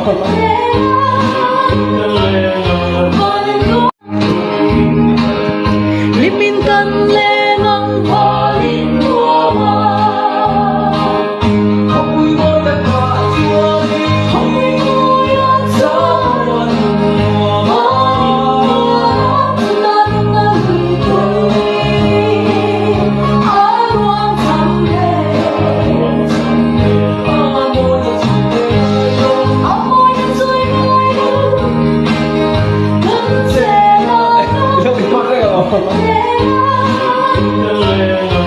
liên minh tân lên nắng hoa liên hoa không vui ngôi đất hoa chúa không vui ngôi đất gió mùa ta nâng người tôi ở luôn thầm đề ở môi đất dưới nơi đứng đứng trên là